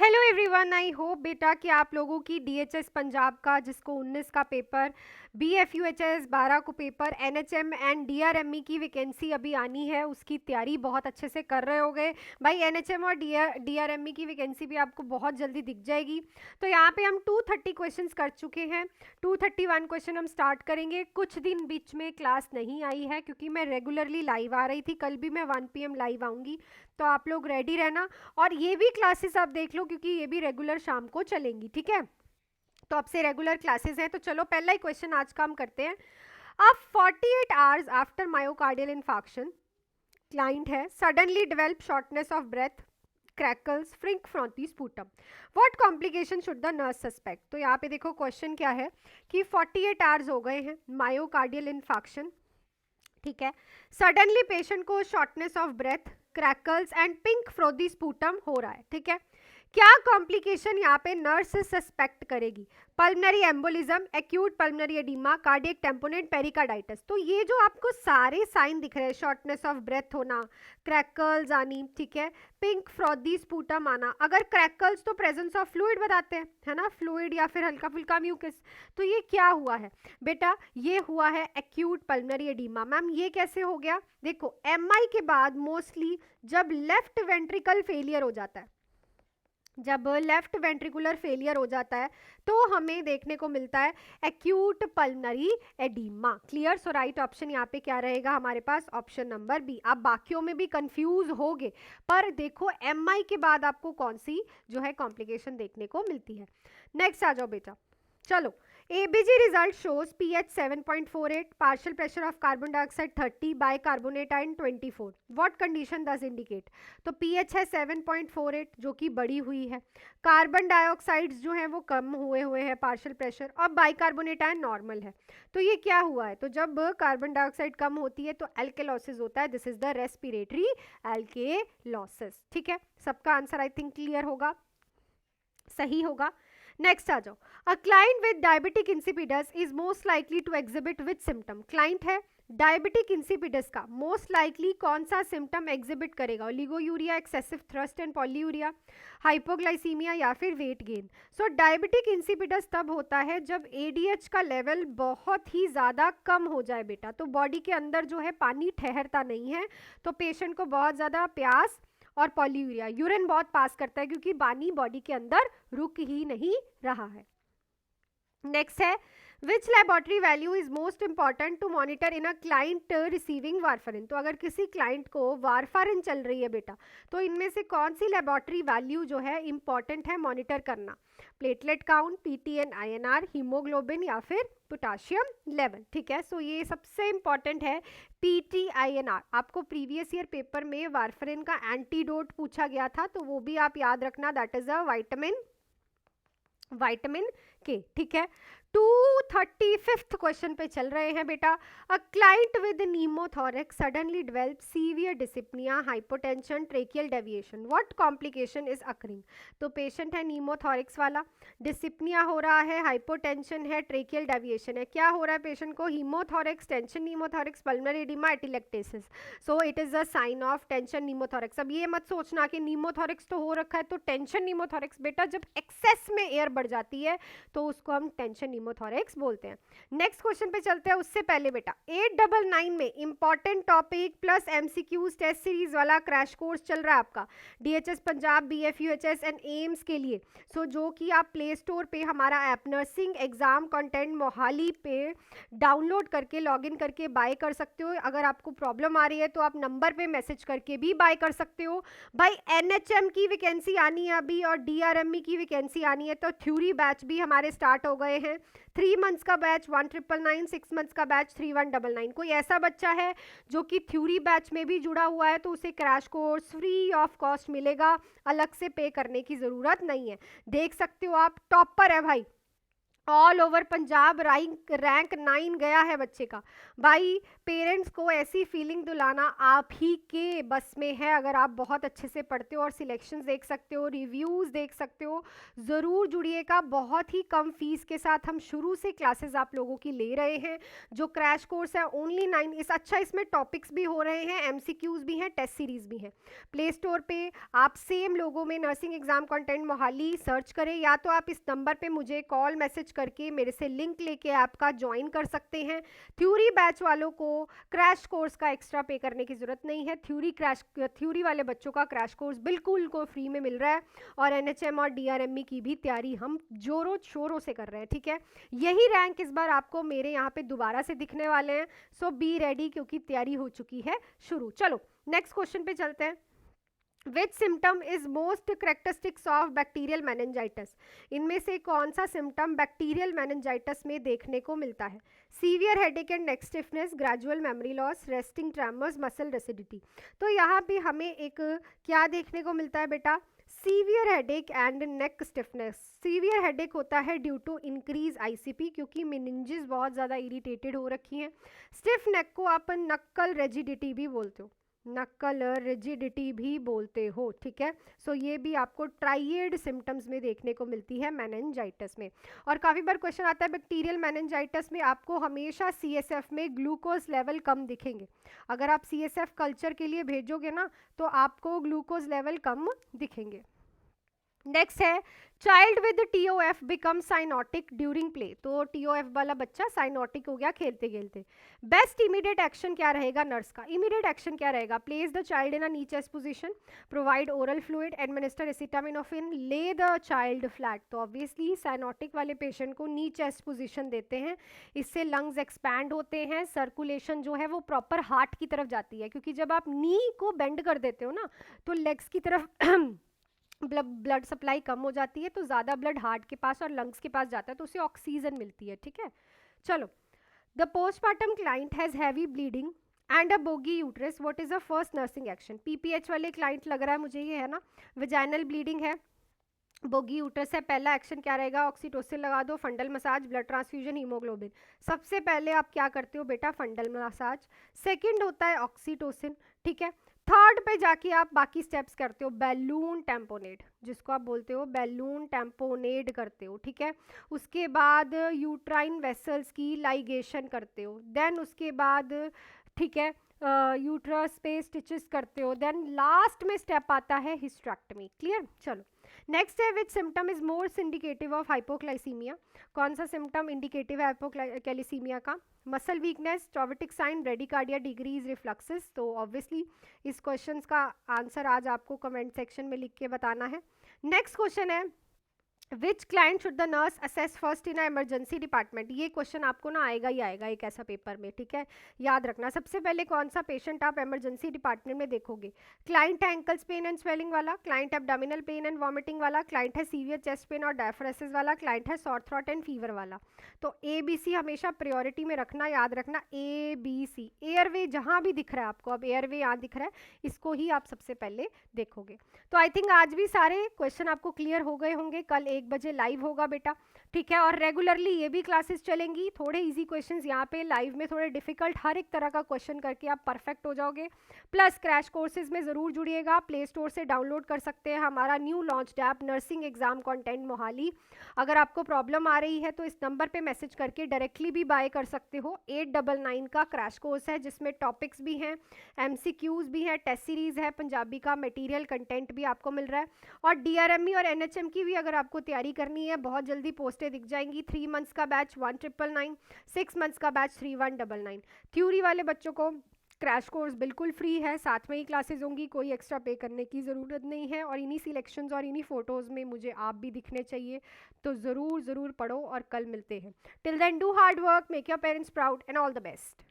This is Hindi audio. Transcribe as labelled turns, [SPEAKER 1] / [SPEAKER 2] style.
[SPEAKER 1] हेलो एवरीवन, आई होप बेटा कि आप लोगों की डीएचएस पंजाब का जिसको 19 का पेपर, बीएफयूएचएस 12 को पेपर, एनएचएम एंड डीआरएमई की वैकेंसी अभी आनी है, उसकी तैयारी बहुत अच्छे से कर रहे होगे भाई। एनएचएम और डीआरएमई की वैकेंसी भी आपको बहुत जल्दी दिख जाएगी। तो यहाँ पे हम 230 क्वेश्चंस कर चुके हैं, 231 क्वेश्चन हम स्टार्ट करेंगे। कुछ दिन बीच में क्लास नहीं आई है क्योंकि मैं रेगुलरली लाइव आ रही थी, कल भी मैं 1 PM लाइव आऊँगी, तो आप लोग रेडी रहना। और ये भी क्लासेस आप देख लो क्योंकि ये भी रेगुलर शाम को चलेंगी, ठीक है। तो अब से रेगुलर क्लासेस हैं। तो चलो पहला ही क्वेश्चन आज का हम करते हैं। अब 48 hours after myocardial infarction, client है suddenly develop shortness of breath, crackles, pink frothy sputum, what complication should the nurse suspect. तो यहाँ पे देखो क्वेश्चन क्या है कि 48 आवर्स हो गए हैं, मायोकार्डियल इन्फार्क्शन, ठीक है। सडनली पेशेंट को shortness of breath, crackles and pink frothy sputum हो रहा है, ठीक है। क्या कॉम्प्लिकेशन यहाँ पे नर्स सस्पेक्ट करेगी? Pulmonary embolism, acute pulmonary oedema, cardiac tamponade, pericarditis. तो ये जो आपको सारे साइन दिख रहे हैं, शॉर्टनेस ऑफ ब्रेथ होना, क्रैकल्स आनी, ठीक है, पिंक फ्रॉदी स्पूटम आना। अगर क्रैकल्स तो प्रेजेंस ऑफ फ्लूइड बताते हैं, है ना, फ्लूइड या फिर हल्का फुल्का म्यूकस। तो ये क्या हुआ है बेटा? ये हुआ है एक्यूट पल्मनरी एडिमा। मैम ये कैसे हो गया? देखो एमआई के बाद मोस्टली जब लेफ्ट वेंट्रिकल फेलियर हो जाता है, जब लेफ्ट वेंट्रिकुलर फेलियर हो जाता है तो हमें देखने को मिलता है एक्यूट पल्मनरी एडिमा। क्लियर? सो राइट ऑप्शन यहाँ पे क्या रहेगा हमारे पास? Option number B. आप बाकियों में भी कंफ्यूज होगे, पर देखो एमआई के बाद आपको कौन सी जो है कॉम्प्लिकेशन देखने को मिलती है। नेक्स्ट आ जाओ बेटा। चलो, ABG result shows pH 7.48, partial pressure of carbon dioxide 30, bicarbonate ion 24। What condition does indicate? तो पीएच है 7.48 जो कि बढ़ी हुई है, कार्बन डाइऑक्साइड्स जो है वो कम हुए हुए हैं, पार्शियल प्रेशर, और बाइकार्बोनेट आयन नॉर्मल है। तो ये क्या हुआ है? तो जब कार्बन डाइऑक्साइड कम होती है तो एल्केलॉसिस होता है, दिस इज द रेस्पिरेटरी एल्केलॉसिस, ठीक है। सबका आंसर आई थिंक क्लियर होगा, सही होगा। नेक्स्ट आ जाओ। A client with diabetic insipidus is most likely to exhibit with symptom. Client है डायबिटिक इंसिपिडस का, मोस्ट लाइकली कौन सा सिम्टम एग्जिबिट करेगा? Oliguria, excessive thirst and polyuria, hypoglycaemia या फिर weight gain. So diabetic insipidus तब होता है जब एडीएच का लेवल बहुत ही ज़्यादा कम हो जाए बेटा, तो बॉडी के अंदर जो है पानी ठहरता नहीं है, तो पेशेंट को बहुत ज़्यादा प्यास और पॉलीयूरिया, यूरिन बहुत पास करता है क्योंकि पानी बॉडी के अंदर रुक ही नहीं रहा है। नेक्स्ट है which laboratory value is most important to monitor in a client receiving warfarin. तो अगर किसी क्लाइंट को वारफारिन चल रही है बेटा, तो इनमें से कौन सी लेबोरेटरी वैल्यू जो है इंपॉर्टेंट है मॉनिटर करना? Platelet count, PTN, INR, haemoglobin या फिर पोटाशियम लेवल, ठीक है। सो ये सबसे इंपॉर्टेंट है पीटीआईएनआर। आपको प्रीवियस ईयर पेपर में वारफारिन का एंटीडोट पूछा गया था, तो वो भी आप याद रखना, दैट इज अ विटामिन के, ठीक है। 235th क्वेश्चन पे चल रहे हैं बेटा। अ client with नीमोथोरेक्स suddenly develop severe dyspnoea, hypotension, tracheal deviation, what complication is occurring. तो पेशेंट है नीमोथोरेक्स वाला, डिसिप्निया हो रहा है, हाइपोटेंशन है, ट्रेकियल डेविएशन है। क्या हो रहा है पेशेंट को? Haemothorax, tension pneumothorax, pulmonary oedema, atelectasis. So it is a sign of tension pneumothorax. अब ये मत सोचना कि नीमोथोरेक्स तो हो रखा है तो टेंशन नीमोथोरेक्स। बेटा जब एक्सेस में एयर बढ़ जाती है तो उसको हम टेंशन नीमोथोरेक्स बोलते हैं। नेक्स्ट क्वेश्चन पे चलते हैं, उससे पहले बेटा 899 में important topic plus MCQs test series वाला क्रैश कोर्स चल रहा है आपका DHS Punjab, BFUHS and AIIMS के लिए। सो जो कि आप प्ले स्टोर पे हमारा app nursing exam content Mohali पे डाउनलोड करके लॉगिन करके बाय कर सकते हो। अगर आपको प्रॉब्लम आ रही है तो आप नंबर पे मैसेज करके भी बाय कर सकते हो। भाई एनएचएम की वैकेंसी आनी है अभी और डीआरएमई की वैकेंसी आनी है, तो थ्योरी बैच भी हमारे स्टार्ट हो गए हैं। 3 मंथ्स का बैच 1999, 6 मंथ्स का बैच 3199। कोई ऐसा बच्चा है जो कि थ्योरी बैच में भी जुड़ा हुआ है तो उसे crash course free of cost मिलेगा, अलग से पे करने की ज़रूरत नहीं है। देख सकते हो आप, टॉपर है भाई, ऑल ओवर पंजाब रैंक 9 गया है बच्चे का। भाई पेरेंट्स को ऐसी फीलिंग दिलाना आप ही के बस में है। अगर आप बहुत अच्छे से पढ़ते हो और सिलेक्शंस देख सकते हो, रिव्यूज़ देख सकते हो, ज़रूर जुड़िएगा। बहुत ही कम फीस के साथ हम शुरू से क्लासेस आप लोगों की ले रहे हैं। जो क्रैश कोर्स है ओनली 9 इस अच्छा, इसमें टॉपिक्स भी हो रहे हैं, MCQs भी हैं, टेस्ट सीरीज भी हैं। प्ले स्टोर पे आप सेम लोगों में nursing exam content Mohali search करें, या तो आप इस नंबर पे मुझे कॉल मैसेज करके मेरे से लिंक लेके आपका ज्वाइन कर सकते हैं। थ्योरी बैच वालों को क्रैश कोर्स का एक्स्ट्रा पे करने की ज़रूरत नहीं है। थ्योरी वाले बच्चों का क्रैश कोर्स बिल्कुल को फ्री में मिल रहा है, और NHM और DRME की भी तैयारी हम जोरों शोरों से कर रहे हैं, ठीक है। यही रैंक इस बार आपको मेरे यहाँ पे दोबारा से दिखने वाले हैं, सो बी रेडी, क्योंकि तैयारी हो चुकी है शुरू। चलो नेक्स्ट क्वेश्चन पे चलते हैं। Which symptom is most characteristics of bacterial meningitis? इनमें से कौन सा सिम्टम बैक्टीरियल मेनिंजाइटिस में देखने को मिलता है? Severe headache and neck stiffness, gradual memory loss, resting tremors, muscle rigidity. तो यहाँ पे हमें एक क्या देखने को मिलता है बेटा? Severe headache and neck stiffness. Severe headache होता है ड्यू टू इंक्रीज ICP, क्योंकि मेनिंजेस बहुत ज़्यादा इरिटेटेड हो रखी हैं। स्टिफ नेक को आप नक्कल रेजिडिटी भी बोलते हो, नक्कल रिजिडिटी भी बोलते हो, ठीक है। सो ये भी आपको ट्राइएड सिम्टम्स में देखने को मिलती है मेनिंजाइटिस में। और काफ़ी बार क्वेश्चन आता है बैक्टीरियल मेनिंजाइटिस में आपको हमेशा CSF में ग्लूकोज लेवल कम दिखेंगे। अगर आप CSF कल्चर के लिए भेजोगे ना तो आपको ग्लूकोज लेवल कम दिखेंगे। नेक्स्ट है child with TOF become cyanotic during play. तो TOF वाला बच्चा साइनोटिक हो गया खेलते खेलते। बेस्ट इमीडिएट एक्शन क्या रहेगा नर्स का? इमीडिएट एक्शन क्या रहेगा? Place the child in a knee chest position, provide oral fluid, administer acetaminophen, lay the child flat. तो ऑब्वियसली साइनोटिक वाले पेशेंट को नी चेस्ट पोजीशन देते हैं, इससे लंग्स एक्सपैंड होते हैं, सर्कुलेशन जो है वो प्रॉपर हार्ट की तरफ जाती है, क्योंकि जब आप नी को बेंड कर देते हो ना तो लेग्स की तरफ ब्लड सप्लाई कम हो जाती है, तो ज़्यादा ब्लड हार्ट के पास और लंग्स के पास जाता है, तो उसे ऑक्सीजन मिलती है, ठीक है। चलो, the postmortem client has heavy bleeding and a bogie uterus, what is the first nursing action? PPH वाले क्लाइंट लग रहा है मुझे ये है ना, विजाइनल ब्लीडिंग है, बोगी यूट्रस है, पहला एक्शन क्या रहेगा? ऑक्सीटोसिन लगा दो, फंडल मसाज, ब्लड ट्रांसफ्यूजन, हीमोग्लोबिन। सबसे पहले आप क्या करते हो बेटा? फंडल मसाज। सेकंड होता है ऑक्सीटोसिन, ठीक है। थर्ड पे जाके आप बाकी स्टेप्स करते हो, बैलून टेम्पोनेट, जिसको आप बोलते हो बैलून टेम्पोनेट करते हो, ठीक है। उसके बाद यूट्राइन वेसल्स की लाइगेशन करते हो, देन उसके बाद ठीक है यूट्रस पे स्टिचेस करते हो, देन लास्ट में स्टेप आता है हिस्टेरेक्टमी। क्लियर? चलो नेक्स्ट है which symptom is most indicative of hypoglycemia? कौन सा सिम्टम इंडिकेटिव है हाइपोक्लाइसीमिया का? Muscle weakness, Chvostek sign, bradycardia, decrease reflexes. तो ऑब्वियसली इस क्वेश्चन का आंसर आज आपको कमेंट सेक्शन में लिख के बताना है। नेक्स्ट क्वेश्चन है which client should the nurse assess first in emergency department? ये क्वेश्चन आपको ना आएगा ही आएगा एक ऐसा पेपर में, ठीक है, याद रखना। सबसे पहले कौन सा पेशेंट आप इमरजेंसी डिपार्टमेंट में देखोगे? क्लाइंट है एंकल्स पेन एंड स्वेलिंग वाला, क्लाइंट है एब्डोमिनल पेन एंड वॉमिटिंग वाला, क्लाइंट है सीवियर चेस्ट पेन और डायफ्रेसिस वाला, क्लाइंट है सॉर थ्रॉट एंड फीवर वाला। तो ABC हमेशा प्रायोरिटी में रखना, याद रखना ABC। एयरवे जहाँ भी दिख रहा है आपको, अब एयरवे यहाँ दिख रहा है, इसको ही आप सबसे पहले देखोगे। तो आई थिंक आज भी सारे क्वेश्चन आपको क्लियर हो गए होंगे। कल 1 बजे लाइव होगा बेटा, ठीक है, और रेगुलरली ये भी क्लासेस चलेंगी। थोड़े इजी क्वेश्चंस यहाँ पे लाइव में, थोड़े डिफिकल्ट, हर एक तरह का क्वेश्चन करके आप परफेक्ट हो जाओगे। प्लस क्रैश कोर्सेज में ज़रूर जुड़िएगा, प्ले स्टोर से डाउनलोड कर सकते हैं हमारा new launch app nursing exam content Mohali. अगर आपको प्रॉब्लम आ रही है तो इस नंबर पे मैसेज करके डायरेक्टली भी बाय कर सकते हो। 899 का क्रैश कोर्स है, जिसमें टॉपिक्स भी हैं, MCQs भी हैं, टेस्ट सीरीज है, पंजाबी का मटेरियल कंटेंट भी आपको मिल रहा है। और DRME और NHM की भी अगर आपको तैयारी करनी है, बहुत जल्दी पोस्टें दिख जाएंगी। 3 मंथ्स का बैच 1999, 6 मंथ्स का बैच 3199। थ्योरी वाले बच्चों को क्रैश कोर्स बिल्कुल फ्री है, साथ में ही क्लासेस होंगी, कोई एक्स्ट्रा पे करने की ज़रूरत नहीं है। और इन्हीं सिलेक्शंस और इन्हीं फ़ोटोज़ में मुझे आप भी दिखने चाहिए, तो ज़रूर ज़रूर पढ़ो और कल मिलते हैं। Till then do hard work, make your parents proud and all the best.